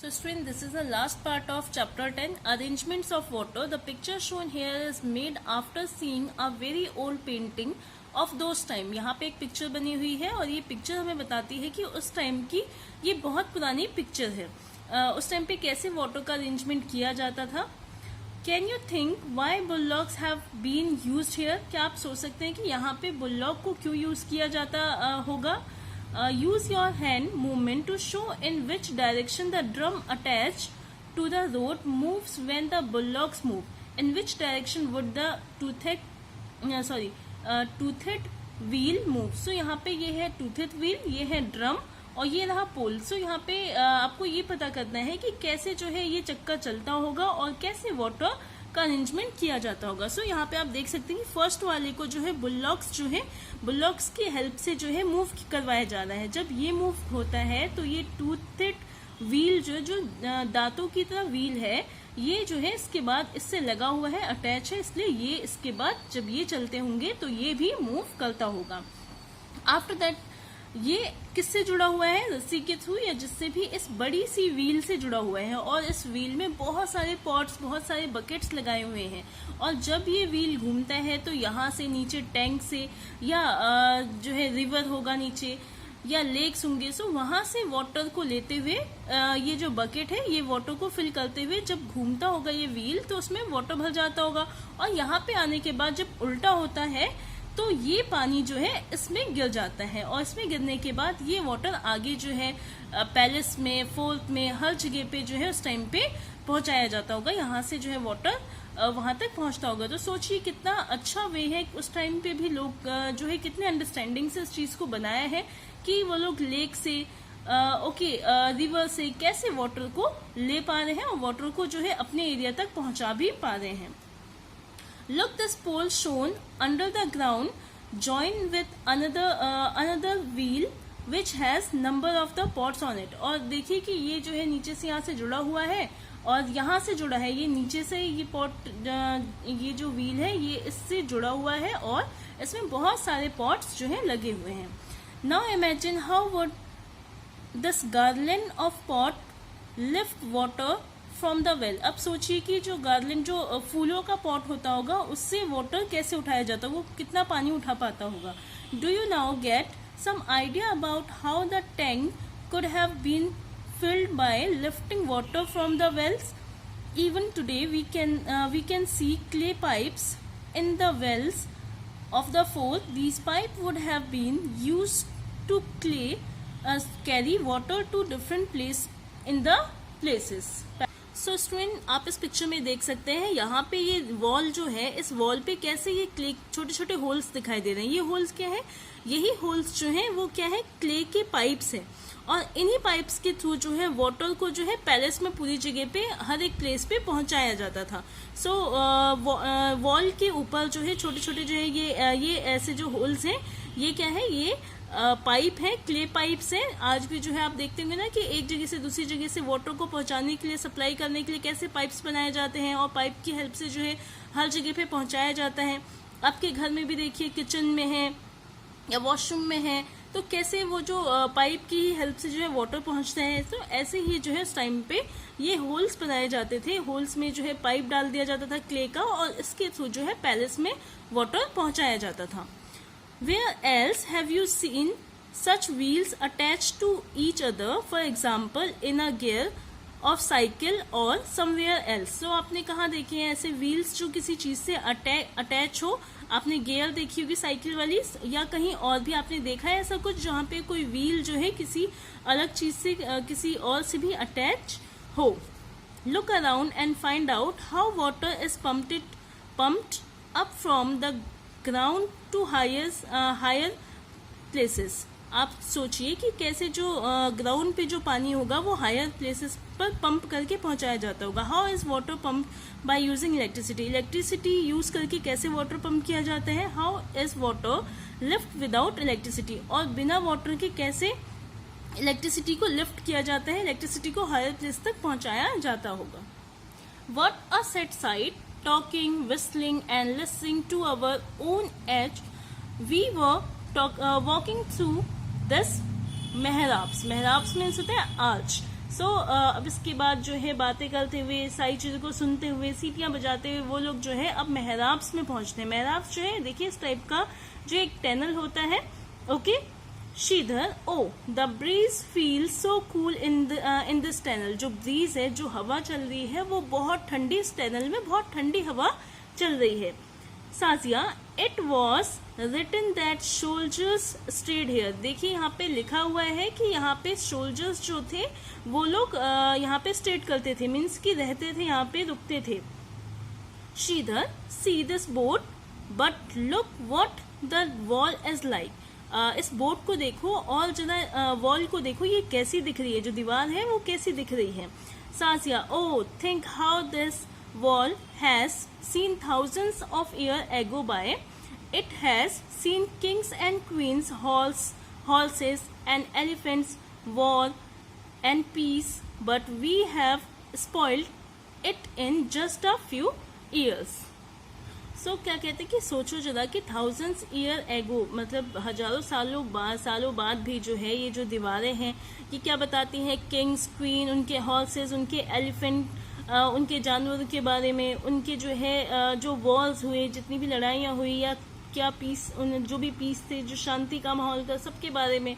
So student, this is the last part of chapter 10, arrangements of water. The picture shown here is made after seeing a very old painting of those time. यहाँ पे एक picture बनी हुई है और ये picture हमें बताती है कि उस टाइम की ये बहुत पुरानी पिक्चर है. उस टाइम पे कैसे वाटर का अरेंजमेंट किया जाता था. Can you think why bullocks have been used here. क्या आप सोच सकते हैं कि यहाँ पे बुलॉक को क्यों यूज किया जाता होगा. Use your hand movement to show in which direction the drum attached to the road moves when the bullocks move. In which direction would the toothed wheel move? So यहाँ पे ये है toothed wheel, ये है drum और ये रहा पोल. सो यहाँ पे आपको ये पता करना है कि कैसे जो है ये चक्का चलता होगा और कैसे वाटर का अरेंजमेंट किया जाता होगा. सो यहाँ पे आप देख सकते हैं कि फर्स्ट वाले को जो है बुलॉक्स की हेल्प से जो है मूव करवाया जा रहा है. जब ये मूव होता है तो ये टूथेड व्हील जो दांतों की तरह व्हील है, ये जो है इसके बाद इससे लगा हुआ है, अटैच है, इसलिए ये इसके बाद जब ये चलते होंगे तो ये भी मूव करता होगा. आफ्टर दैट ये किससे जुड़ा हुआ है, रस्सी के थ्रू या जिससे भी इस बड़ी सी व्हील से जुड़ा हुआ है. और इस व्हील में बहुत सारे पॉट्स, बहुत सारे बकेट्स लगाए हुए हैं और जब ये व्हील घूमता है तो यहाँ से नीचे टैंक से या जो है रिवर होगा नीचे या लेक्स होंगे, सो वहां से वाटर को लेते हुए ये जो बकेट है ये वाटर को फिल करते हुए जब घूमता होगा ये व्हील तो उसमें वाटर भर जाता होगा. और यहाँ पे आने के बाद जब उल्टा होता है तो ये पानी जो है इसमें गिर जाता है और इसमें गिरने के बाद ये वाटर आगे जो है पैलेस में, फोर्ट में, हर जगह पे जो है उस टाइम पे पहुंचाया जाता होगा. यहाँ से जो है वाटर वहां तक पहुंचता होगा. तो सोचिए कितना अच्छा वे है. उस टाइम पे भी लोग जो है कितने अंडरस्टैंडिंग से इस चीज को बनाया है कि वो लोग लेक से रिवर से कैसे वाटर को ले पा रहे हैं और वाटर को जो है अपने एरिया तक पहुंचा भी पा रहे हैं. Look, this pole shown under the ground joined with another wheel which has number of the pots on it. और देखिए कि ये जो है नीचे से यहाँ से जुड़ा हुआ है और यहाँ से जुड़ा है, ये नीचे से ये पॉट, ये जो व्हील है ये इससे जुड़ा हुआ है और इसमें बहुत सारे पॉट्स जो है लगे हुए हैं. Now imagine how would this garland of pot lift water from the well. अब सोचिए कि जो गार्लिन, जो फूलों का पॉट होता होगा उससे वाटर कैसे उठाया जाता होगा, वो कितना पानी उठा पाता होगा. Do you now get some idea about how the tank could have been filled by lifting water from the wells. Even today we can see clay pipes in the wells of the fort. These pipes would have been used to carry water to different place in the places. So student, आप इस picture में देख सकते हैं यहाँ पे ये wall जो है, इस वॉल पे कैसे ये क्ले छोटे छोटे होल्स दिखाई दे रहे हैं. ये होल्स क्या है, यही होल्स जो है वो क्या है, क्ले के पाइप्स है और इन्हीं पाइप्स के थ्रू जो है वाटर को जो है पैलेस में पूरी जगह पे हर एक प्लेस पे पहुंचाया जाता था. सो वॉल के ऊपर जो है छोटे छोटे जो है ये ऐसे जो होल्स हैं ये क्या है, ये पाइप है, क्ले पाइप्स हैं. आज भी जो है आप देखते होंगे ना कि एक जगह से दूसरी जगह से वाटर को पहुंचाने के लिए, सप्लाई करने के लिए कैसे पाइप्स बनाए जाते हैं और पाइप की हेल्प से जो है हर जगह पे पहुंचाया जाता है. आपके घर में भी देखिए, किचन में है या वॉशरूम में है तो कैसे वो जो पाइप की हेल्प से जो है वाटर पहुंचता है. तो ऐसे ही जो है उस टाइम पे ये होल्स बनाए जाते थे. होल्स में जो है पाइप डाल दिया जाता था क्ले का और इसके थ्रू जो है पैलेस में वाटर पहुंचाया जाता था. Where else have you seen such wheels attached to each other, for example in a gear of cycle or somewhere else? So आपने कहाँ देखे हैं ऐसे व्हील्स जो किसी चीज से अटैच हो. आपने गियर देखी होगी साइकिल वाली, या कहीं और भी आपने देखा है ऐसा कुछ जहाँ पे कोई व्हील जो है किसी अलग चीज से, किसी और से भी अटैच हो. Look around and find out how water is pumped up from the ground to higher places. आप सोचिए कि कैसे जो ग्राउंड पे जो पानी होगा वो हायर प्लेसेस पर पंप करके पहुंचाया जाता होगा. How is water pump by using electricity. Electricity use करके कैसे वाटर पंप किया जाता है. How is water lift without electricity. और बिना वाटर के कैसे इलेक्ट्रिसिटी को लिफ्ट किया जाता है, इलेक्ट्रिसिटी को हायर प्लेस तक पहुंचाया जाता होगा. What a set side, talking, whistling and listening to our own edge, we were walking through this mehrabs. Mehrabs means होता है arch. सो अब इसके बाद जो है बातें करते हुए, सारी चीजों को सुनते हुए, सीटियां बजाते हुए वो लोग जो है अब मेहराब्स में पहुंचते हैं। मेहराब्स जो है देखिए इस टाइप का जो एक टनल होता है। Okay, Sridhar, oh the breeze feel so cool in this tunnel. जो ब्रीज है, जो हवा चल रही है वो बहुत ठंडी, इस टनल में बहुत ठंडी हवा चल रही है। Sajiya, it was written that soldiers stayed here. देखिए यहाँ पे लिखा हुआ है कि यहाँ पे सोल्जर्स जो थे वो लोग यहाँ पे स्टेड करते थे, मीन्स कि रहते थे, यहाँ पे रुकते थे। Sridhar, see this boat, but look what the wall is like. इस बोट को देखो और जरा वॉल को देखो, ये कैसी दिख रही है, जो दीवार है वो कैसी दिख रही है। Sajiya, oh think how this wall has seen thousands of years ago by. It has seen kings and queens, horses and elephants, war and peace, but we have spoiled it in just a few years. So क्या कहते हैं कि सोचो जरा कि thousands year ago, मतलब हजारों सालों बाद भी जो है ये जो दीवारें हैं ये क्या बताती हैं, किंग्स, क्वीन, उनके हॉर्सेस, उनके एलिफेंट, उनके जानवरों के बारे में, उनके जो है जो वॉर्स हुए, जितनी भी लड़ाइयाँ हुई या क्या पीस, जो भी पीस थे, जो शांति का माहौल था, सबके बारे में।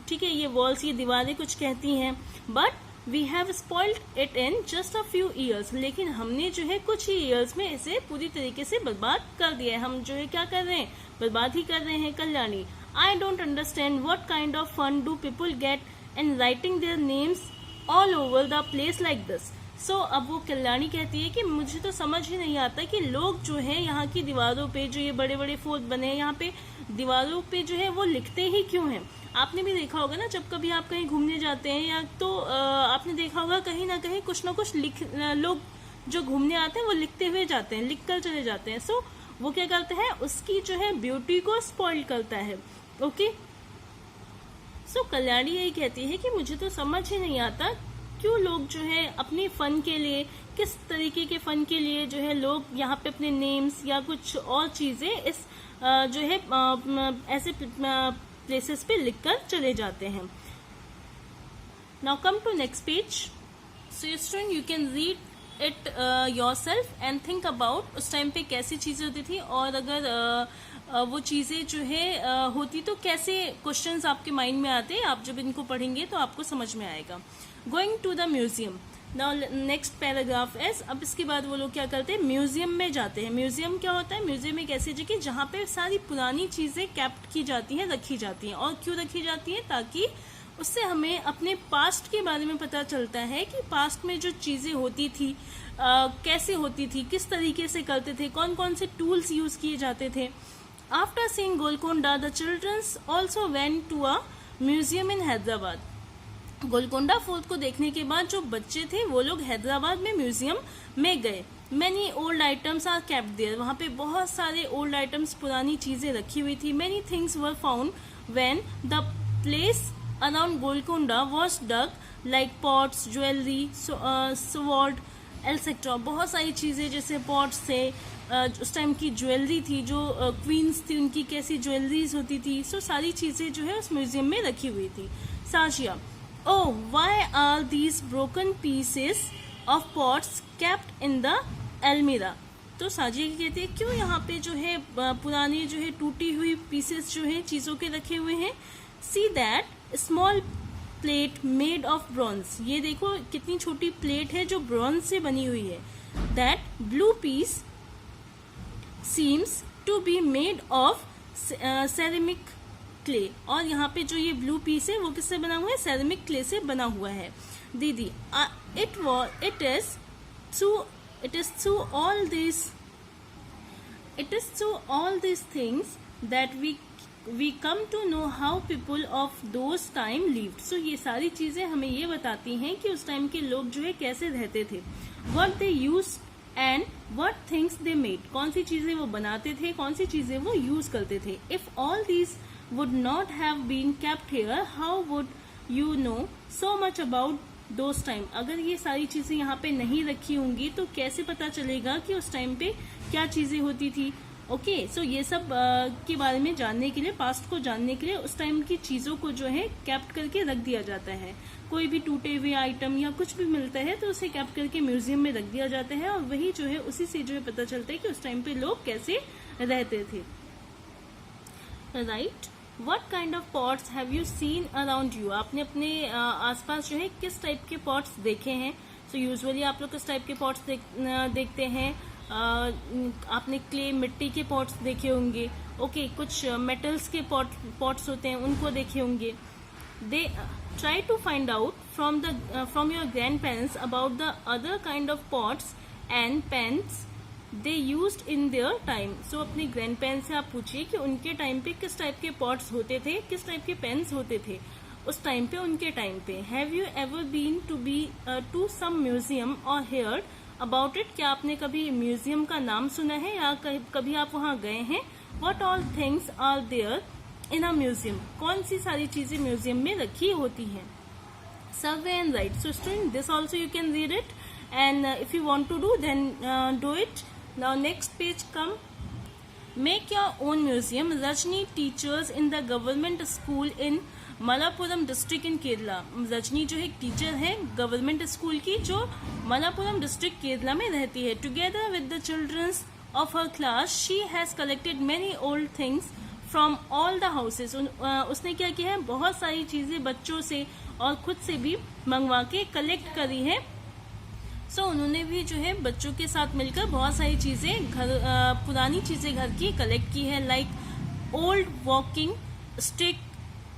ठीक है, ये वॉल्स, ये दीवारें कुछ कहती हैं। But we have spoiled it in just a few years, लेकिन हमने जो है कुछ ही ईयर्स में इसे पूरी तरीके से बर्बाद कर दिया है। हम जो है क्या कर रहे हैं, बर्बाद ही कर रहे हैं। Kalyani, I don't understand what kind of fun do people get in writing their names all over the place like this. So अब वो कल्याणी कहती है कि मुझे तो समझ ही नहीं आता कि लोग जो है यहाँ की दीवारों पे, जो ये बड़े बड़े फोर्ट बने हैं यहाँ पे, दीवारों पे जो है वो लिखते ही क्यों हैं। आपने भी देखा होगा ना, जब कभी आप कहीं घूमने जाते हैं या तो आपने देखा होगा कहीं ना कहीं कुछ ना कुछ लोग जो घूमने आते हैं वो लिखते हुए जाते हैं, लिख कर चले जाते हैं। सो वो क्या करता है, उसकी जो है ब्यूटी को स्पॉइल करता है। ओके, सो कल्याणी यही कहती है कि मुझे तो समझ ही नहीं आता क्यों लोग जो है अपने फन के लिए, किस तरीके के फन के लिए जो है लोग यहाँ पे अपने नेम्स या कुछ और चीजें इस जो है ऐसे प्लेसेस पे लिखकर चले जाते हैं। Now come to next page. So student, you can read it yourself and think about उस टाइम पे कैसी चीजें होती थी, और अगर वो चीजें जो है होती तो कैसे क्वेश्चंस आपके माइंड में आते। आप जब इनको पढ़ेंगे तो आपको समझ में आएगा। Going to the museum, now next paragraph is, अब इसके बाद वो लोग क्या करते हैं, म्यूजियम में जाते हैं। म्यूजियम क्या होता है, म्यूजियम एक ऐसी जगह जहाँ पे सारी पुरानी चीजें कैप्ट की जाती हैं, रखी जाती हैं। और क्यों रखी जाती हैं, ताकि उससे हमें अपने पास्ट के बारे में पता चलता है कि पास्ट में जो चीजें होती थी कैसे होती थी, किस तरीके से करते थे, कौन कौन से टूल्स यूज किए जाते थे। After seeing Golconda the childrens also went to a museum in Hyderabad. Golconda fort को देखने के बाद जो बच्चे थे वो लोग हैदराबाद में म्यूजियम में गए। Many old items are kept there, वहाँ पे बहुत सारे ओल्ड आइटम्स, पुरानी चीजें रखी हुई थी। Many things were found when the place around Golconda was dug, like pots, jewellery, sword etcetera. बहुत सारी चीजें जैसे पॉट्स थे, उस टाइम की ज्वेलरी थी, जो क्वींस थी उनकी कैसी ज्वेलरीज होती थी, सो सारी चीजें जो है उस म्यूजियम में रखी हुई थी। Sajiya, oh, why are these broken pieces of pots kept in the almirah? तो साजिया कहती है क्यों यहाँ पे जो है पुरानी जो है टूटी हुई पीसेस जो है चीजों के रखे हुए हैं। See that small plate made of bronze, ये देखो कितनी छोटी प्लेट है जो ब्रॉन्ज से बनी हुई है। That blue piece seems to be made of ceramic clay, और यहाँ पे जो ये ब्लू पीस है वो किससे बना हुआ है, सेरेमिक क्ले से बना हुआ है। दीदी, it is through all these things that we come to know how people of those time lived. So ये सारी चीजें हमें ये बताती हैं कि उस टाइम के लोग जो है कैसे रहते थे। What they used and what things they made, कौन सी चीजें वो बनाते थे, कौन सी चीजें वो यूज करते थे। If all these would not have been kept here, how would you know so much about those time? अगर ये सारी चीजें यहाँ पे नहीं रखी होंगी तो कैसे पता चलेगा कि उस टाइम पे क्या चीजें होती थी। ओके, सो ये सब के बारे में जानने के लिए, पास्ट को जानने के लिए उस टाइम की चीजों को जो है कैप्ट करके रख दिया जाता है। कोई भी टूटे हुए आइटम या कुछ भी मिलता है तो उसे कैप्ट करके म्यूजियम में रख दिया जाता है, और वही जो है उसी से जो है पता चलता है कि उस टाइम पे लोग कैसे रहते थे। Right, what kind of pots have you seen around you? आपने अपने आसपास जो है किस टाइप के पॉट्स देखे हैं? सो यूजुअली आप लोग किस टाइप के पॉट्स देखते हैं? आपने क्ले, मिट्टी के पॉट्स देखे होंगे। ओके, कुछ मेटल्स के पॉट्स होते हैं, उनको देखे होंगे। They try to find out from your grandparents about the other kind of pots and pans they used in their time. So अपने ग्रैंड पेरेंट्स से आप पूछिए कि उनके टाइम पे किस टाइप के पॉट्स होते थे, किस टाइप के पेन्स होते थे उस टाइम पे, उनके टाइम पे। Have you ever been to some museum और हेयर्ड अबाउट इट? क्या आपने कभी म्यूजियम का नाम सुना है या कभी आप वहां गए हैं? What all things are there in a museum? कौन सी सारी चीजें म्यूजियम में रखी होती हैं? Survey and write. So student, this also you can read it, and if you want to do then do it. Now next page come. Make your own museum. Rajni teachers in the government school in Malappuram district in Kerala. Rajni जो है एक teacher है government school की, जो Malappuram district Kerala में रहती है। Together with the childrens of her class she has collected many old things from all the houses. उसने क्या किया है, बहुत सारी चीजें बच्चों से और खुद से भी मंगवा के कलेक्ट करी है। सो उन्होंने भी जो है बच्चों के साथ मिलकर बहुत सारी चीजें पुरानी चीजें घर की कलेक्ट की है, like old walking stick,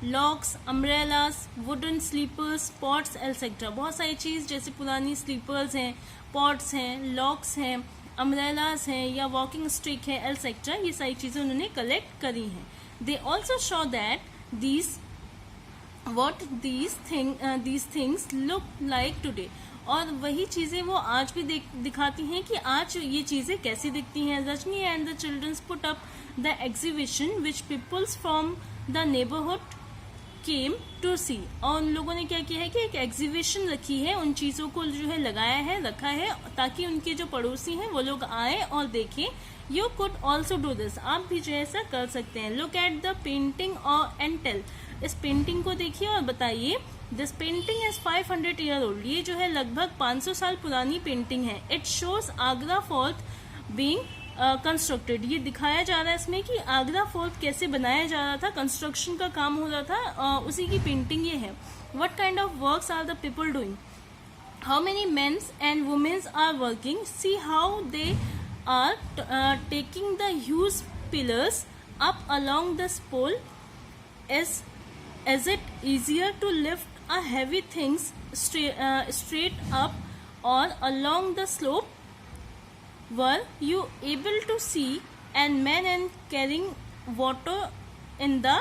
locks, umbrellas, wooden slippers, pots etcetera. बहुत सारी चीज जैसे पुरानी स्लीपर्स हैं, पॉट्स हैं, लॉक्स हैं, अम्ब्रेलास हैं या वॉकिंग स्टिक है, एल्सेक्ट्रा, ये सारी चीजें उन्होंने कलेक्ट करी हैं। They also show that these things look like today। और वही चीजें वो आज भी दिखाती हैं कि आज ये चीजें कैसी दिखती हैं। Rajni and the childrens put up the exhibition which peoples from the neighbourhood came to see. और उन लोगों ने क्या किया है कि एक एग्जीबिशन रखी है, उन चीजों को जो है लगाया है, रखा है, ताकि उनके जो पड़ोसी हैं वो लोग आए और देखें। You could also do this. आप भी जो है ऐसा कर सकते हैं। लुक एट द पेंटिंग और एंड टेल। इस पेंटिंग को देखिए और बताइए। This painting is 500 year old. ये जो है लगभग 500 साल पुरानी पेंटिंग है। It shows Agra fort being constructed. ये दिखाया जा रहा है इसमें कि आगरा फोर्ट कैसे बनाया जा रहा था, कंस्ट्रक्शन का काम हो रहा था, उसी की पेंटिंग ये है। What kind of works are the people doing? How many mens and womens are working? See how they are taking the huge pillars up along the pole। Is it easier to lift a heavy things straight up or along the slope? Were you able to see and men and carrying water in the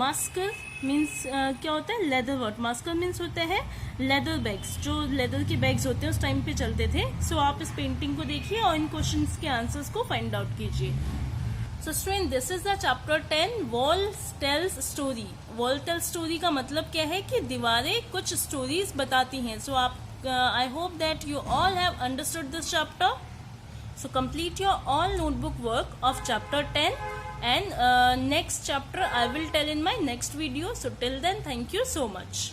masker means क्या होता है? Leather word. Bhaskar means होता है leather bags, जो leather के bags होते हैं उस टाइम पे चलते थे। सो आप इस पेंटिंग को देखिए और इन क्वेश्चंस के आंसर्स को फाइंड आउट कीजिए। So student, this is the chapter 10 wall tells story. Wall tell story का मतलब क्या है कि दीवारें कुछ स्टोरीज बताती हैं। सो आप I hope that you all have understood this chapter. So complete your all notebook work of chapter 10, and next chapter I will tell in my next video. So till then, thank you so much.